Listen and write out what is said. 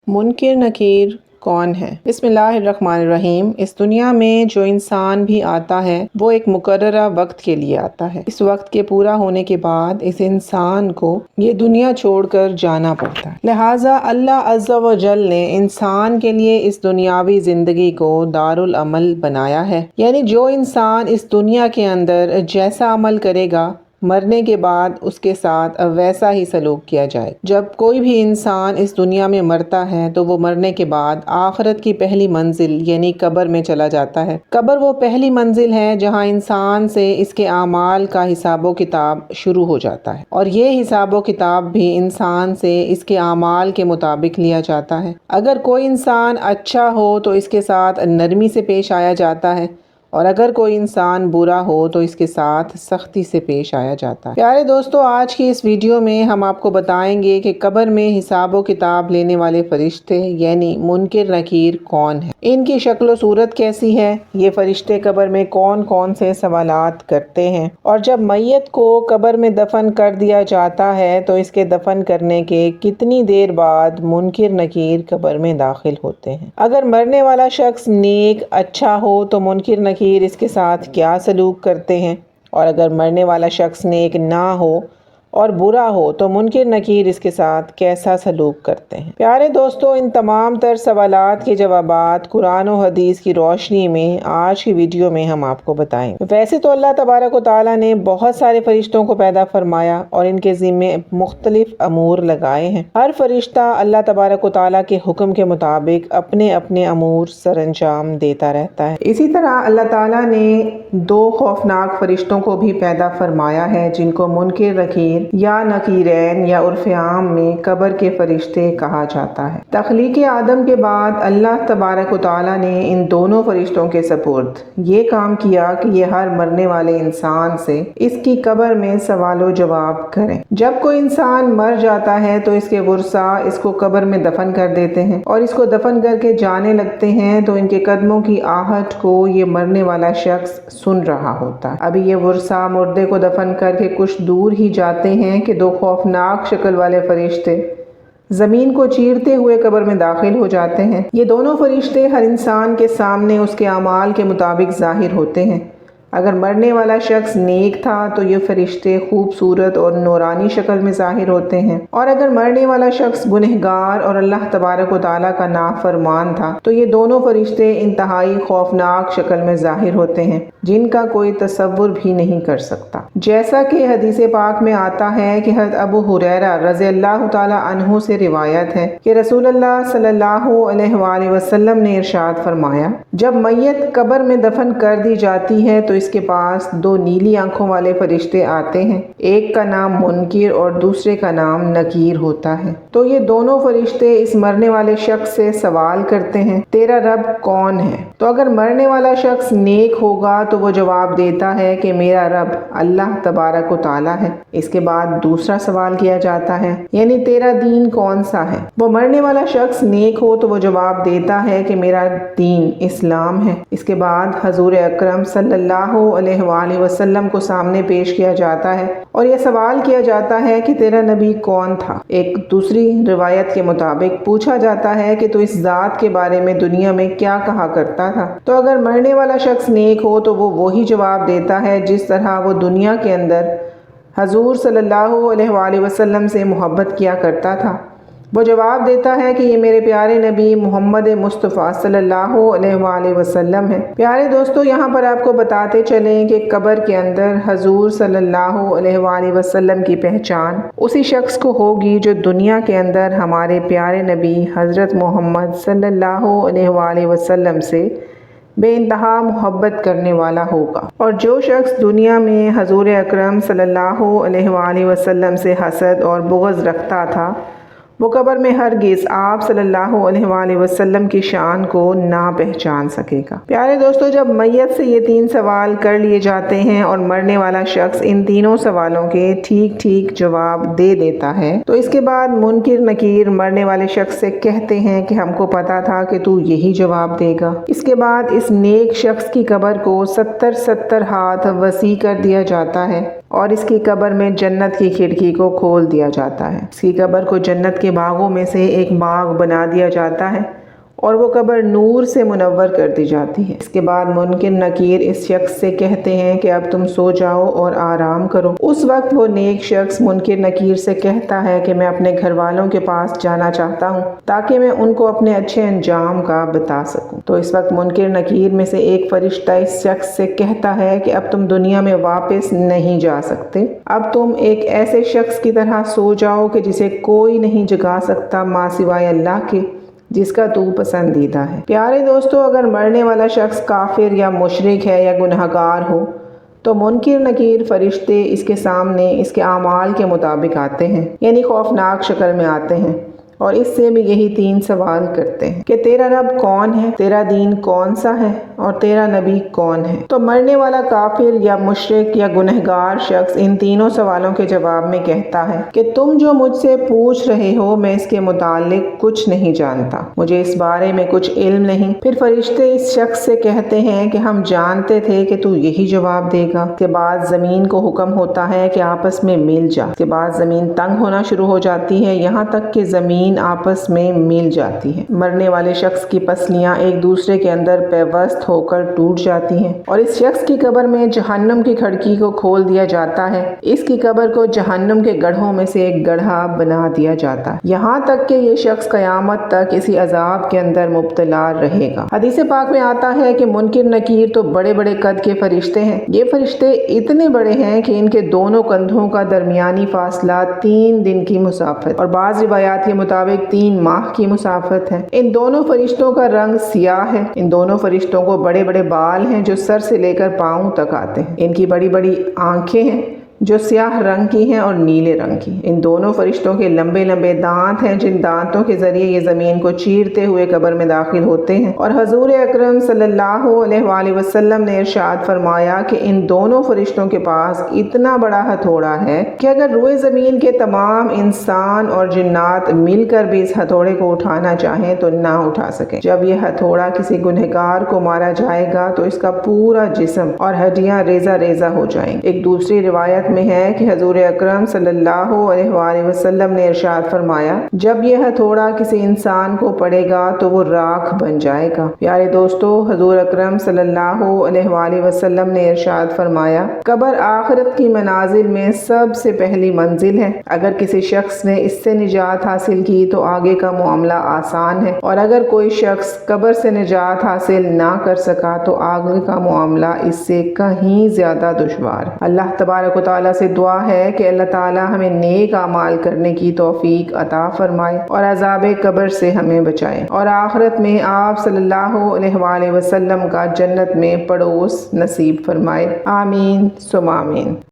मुनकिर नकीर कौन है? बिस्मिल्लाहिर्रहमानिर्रहीम। इस दुनिया में जो इंसान भी आता है वो एक मुकर्ररा वक्त के लिए आता है। इस वक्त के पूरा होने के बाद इस इंसान को ये दुनिया छोड़कर जाना पड़ता है। लिहाजा अल्लाह अज़्ज़ा व जल ने इंसान के लिए इस दुनियावी ज़िंदगी को दारुल अमल बनाया है। यानी जो इंसान इस दुनिया के अंदर जैसा अमल करेगा मरने के बाद उसके साथ वैसा ही सलूक किया जाए। जब कोई भी इंसान इस दुनिया में मरता है तो वो मरने के बाद आखिरत की पहली मंजिल यानी कब्र में चला जाता है। कब्र वो पहली मंजिल है जहाँ इंसान से इसके आमाल का हिसाबो किताब शुरू हो जाता है और ये हिसाबो किताब भी इंसान से इसके आमाल के मुताबिक लिया जाता है। अगर कोई इंसान अच्छा हो तो इसके साथ नरमी से पेश आया जाता है और अगर कोई इंसान बुरा हो तो इसके साथ सख्ती से पेश आया जाता है। प्यारे दोस्तों, आज की इस वीडियो में हम आपको बताएंगे कि कब्र में हिसाबो किताब लेने वाले फरिश्ते यानी मुनकिर नकीर कौन है, इनकी शक्ल सूरत कैसी है, ये फरिश्ते कब्र में कौन कौन से सवालात करते हैं और जब मैयत को कब्र में दफन कर दिया जाता है तो इसके दफन करने के कितनी देर बाद मुनकिर नकीर कब्र में दाखिल होते हैं। अगर मरने वाला शख्स नेक अच्छा हो तो मुनकिर नकीर इसके साथ क्या सलूक करते हैं और अगर मरने वाला शख्स नेक ना हो और बुरा हो तो मुनकिर नकीर इसके साथ कैसा सलूक करते हैं। प्यारे दोस्तों, इन तमाम तर सवालात के जवाबात कुरान और हदीस की रोशनी में आज की वीडियो में हम आपको बताएंगे। वैसे तो अल्लाह तबारक व तआला ने बहुत सारे फरिश्तों को पैदा फरमाया और इनके ज़िम्मे मुख्तलिफ अमूर लगाए हैं। हर फरिश्ता अल्लाह तबारक व तआला के हुक्म के मुताबिक अपने अपने अमूर सर अंजाम देता रहता है। इसी तरह अल्लाह ताला ने दो खौफनाक फरिश्तों को भी पैदा फरमाया है जिनको मुनकिर नकीर या नकीरैन या उर्फ़ आम में कब्र के फरिश्ते कहा जाता है। तख्लीक़ आदम के बाद अल्लाह तबारक व तआला ने इन दोनों फरिश्तों के सपुर्द ये काम किया कि ये हर मरने वाले इंसान से इसकी कब्र में सवालो जवाब करें। जब कोई इंसान मर जाता है तो इसके वुरसा इसको कब्र में दफन कर देते हैं और इसको दफन करके जाने लगते हैं तो इनके कदमों की आहट को ये मरने वाला शख्स सुन रहा होता है। अभी ये वुरसा मुर्दे को दफन करके कुछ दूर ही जाते हैं कि दो खौफनाक शक्ल वाले फरिश्ते ज़मीन को चीरते हुए कब्र में दाखिल हो जाते हैं। ये दोनों फरिश्ते हर इंसान के सामने उसके अमाल के मुताबिक ज़ाहिर होते हैं। अगर मरने वाला शख्स नेक था तो ये फरिश्ते खूबसूरत और नूरानी शक्ल में ज़ाहिर होते हैं और अगर मरने वाला शख्स गुनहगार और अल्लाह तबारक व तआला का नाफरमान था तो ये दोनों फरिश्ते इंतहाई खौफनाक शक्ल में ज़ाहिर होते हैं जिनका कोई तसव्वुर भी नहीं कर सकता। जैसा कि हदीस पाक में आता है कि हज़रत अबू हुरैरा रज़ियल्लाहु ताला अन्हु से रिवायत है कि रसूलुल्लाह सल्लल्लाहु अलैहि वसल्लम ने इरशाद फरमाया, जब मैयत कब्र में दफन कर दी जाती है तो इसके पास दो नीली आंखों वाले फरिश्ते आते हैं। एक का नाम मुनकिर और दूसरे का नाम नकीर होता है। तो ये दोनों फरिश्ते इस मरने वाले शख्स से सवाल करते हैं, तेरा रब कौन है? तो अगर मरने वाला शख्स नेक होगा तो वो जवाब देता है कि मेरा रब अल्लाह तबारक व तआला है। इसके बाद दूसरा सवाल किया जाता है, यानी तेरा दीन कौन सा है? वो मरने वाला शख्स नेक हो तो वो जवाब देता है कि मेरा दीन इस्लाम है। इसके बाद हजूर अकरम सल्लल्लाहु अलैहि वसल्लम को सामने पेश किया जाता है और यह सवाल किया जाता है कि तेरा नबी कौन था? एक दूसरी रिवायत के मुताबिक पूछा जाता है कि तू इस जात के बारे में दुनिया में क्या कहा करता था? तो अगर मरने वाला शख्स नेक हो तो वो वही जवाब देता है जिस तरह वो दुनिया के अंदर हजूर सल्लल्लाहु अलैहि वसल्लम से मोहब्बत किया करता था। वो जवाब देता है कि ये मेरे प्यारे नबी मोहम्मद मुस्तफ़ा सल्लल्लाहु अलैहि वसल्लम है। प्यारे दोस्तों, यहाँ पर आपको बताते चलें कि कब्र के अंदर हजूर सल्लल्लाहु अलैहि वसल्लम की पहचान उसी शख्स को होगी जो दुनिया के अंदर हमारे प्यारे नबी हज़रत मोहम्मद सल्लल्लाहु अलैहि वसल्लम से बेइंतहा मोहब्बत करने वाला होगा। और जो शख्स दुनिया में हजूर अकरम सल्लल्लाहु अलैहि वसल्लम से हसद और बुग़्ज़ रखता था वो कब्र में हरगिज़ आप सल्लल्लाहु अलैहि वसल्लम की शान को ना पहचान सकेगा। प्यारे दोस्तों, जब मैयत से ये तीन सवाल कर लिए जाते हैं और मरने वाला शख्स इन तीनों सवालों के ठीक ठीक जवाब दे देता है तो इसके बाद मुनकिर नकीर मरने वाले शख्स से कहते हैं कि हमको पता था कि तू यही जवाब देगा। इसके बाद इस नेक शख्स की कब्र को 70 हाथ वसी कर दिया जाता है اور اس کی قبر میں جنت کی کھڑکی کو کھول دیا جاتا ہے۔ اس کی قبر کو جنت کے باغوں میں سے ایک باغ بنا دیا جاتا ہے اور وہ قبر نور سے منور کر دی جاتی ہے۔ اس کے بعد منکر نکیر اس شخص سے کہتے ہیں کہ اب تم سو جاؤ اور آرام کرو۔ اس وقت وہ نیک شخص منکر نکیر سے کہتا ہے کہ میں اپنے گھر والوں کے پاس جانا چاہتا ہوں تاکہ میں ان کو اپنے اچھے انجام کا بتا سکوں۔ تو اس وقت منکر نکیر میں سے ایک فرشتہ اس شخص سے کہتا ہے کہ اب تم دنیا میں واپس نہیں جا سکتے، اب تم ایک ایسے شخص کی طرح سو جاؤ کہ جسے کوئی نہیں جگا سکتا ماں سوائے اللہ کے، جس کا تو پسندیدہ ہے۔ پیارے دوستو، اگر مرنے والا شخص کافر یا مشرک ہے یا گنہگار ہو تو منکر نکیر فرشتے اس کے سامنے اس کے اعمال کے مطابق آتے ہیں، یعنی خوفناک شکل میں آتے ہیں، اور اس سے بھی یہی 3 سوال کرتے ہیں کہ تیرا رب کون ہے، تیرا دین کون سا ہے، اور تیرا نبی کون ہے۔ تو مرنے والا کافر یا مشرک یا گنہگار شخص ان تینوں سوالوں کے جواب میں کہتا ہے کہ تم جو مجھ سے پوچھ رہے ہو میں اس کے متعلق کچھ نہیں جانتا، مجھے اس بارے میں کچھ علم نہیں۔ پھر فرشتے اس شخص سے کہتے ہیں کہ ہم جانتے تھے کہ تو یہی جواب دے گا۔ اس کے بعد زمین کو حکم ہوتا ہے کہ آپس میں مل جا۔ اس کے بعد زمین تنگ ہونا شروع ہو جاتی ہے، یہاں تک کہ زمین آپس میں مل جاتی ہے۔ مرنے والے شخص کی پسلیاں ایک دوسرے کے اندر پیوست ہو کر ٹوٹ جاتی ہیں اور اس شخص کی قبر میں جہنم کی کھڑکی کو کھول دیا جاتا ہے۔ اس کی قبر کو جہنم کے گڑھوں میں سے ایک گڑھا بنا دیا جاتا ہے، یہاں تک کہ یہ شخص قیامت تک اسی عذاب کے اندر مبتلا رہے گا۔ حدیث پاک میں آتا ہے کہ منکر نکیر تو بڑے بڑے قد کے فرشتے ہیں۔ یہ فرشتے اتنے بڑے ہیں کہ ان کے دونوں کندھوں کا درمیانی فاصلہ 3 دن کی مسافت اور بعض روایات کے مطابق 3 ماہ کی مسافت ہے۔ ان دونوں فرشتوں کا رنگ سیاہ ہے۔ ان دونوں فرشتوں کو بڑے بڑے بال ہیں جو سر سے لے کر پاؤں تک آتے ہیں۔ ان کی بڑی بڑی آنکھیں ہیں جو سیاہ رنگ کی ہیں اور نیلے رنگ کی۔ ان دونوں فرشتوں کے لمبے لمبے دانت ہیں جن دانتوں کے ذریعے یہ زمین کو چیرتے ہوئے قبر میں داخل ہوتے ہیں، اور حضور اکرم صلی اللہ علیہ وآلہ وسلم نے ارشاد فرمایا کہ ان دونوں فرشتوں کے پاس اتنا بڑا ہتھوڑا ہے کہ اگر روئے زمین کے تمام انسان اور جنات مل کر بھی اس ہتھوڑے کو اٹھانا چاہیں تو نہ اٹھا سکیں۔ جب یہ ہتھوڑا کسی گنہگار کو مارا جائے گا تو اس کا پورا جسم اور ہڈیاں ریزہ ریزہ ہو جائیں گی۔ ایک دوسری روایت میں ہے کہ حضور اکرم صلی اللہ علیہ وآلہ وسلم نے ارشاد فرمایا جب یہ ہتھوڑا کسی انسان کو پڑے گا تو وہ راکھ بن جائے گا۔ پیارے دوستو، حضور اکرم صلی اللہ علیہ وآلہ وسلم نے ارشاد فرمایا قبر آخرت کی منازل میں سب سے پہلی منزل ہے۔ اگر کسی شخص نے اس سے نجات حاصل کی تو آگے کا معاملہ آسان ہے، اور اگر کوئی شخص قبر سے نجات حاصل نہ کر سکا تو آگے کا معاملہ اس سے کہیں زیادہ دشوار ہے۔ اللہ تبارک و تعالیٰ سے دعا ہے کہ اللہ تعالیٰ ہمیں نیک اعمال کرنے کی توفیق عطا فرمائے اور عذاب قبر سے ہمیں بچائے، اور آخرت میں آپ صلی اللہ علیہ وآلہ وسلم کا جنت میں پڑوس نصیب فرمائے۔ آمین ثم آمین۔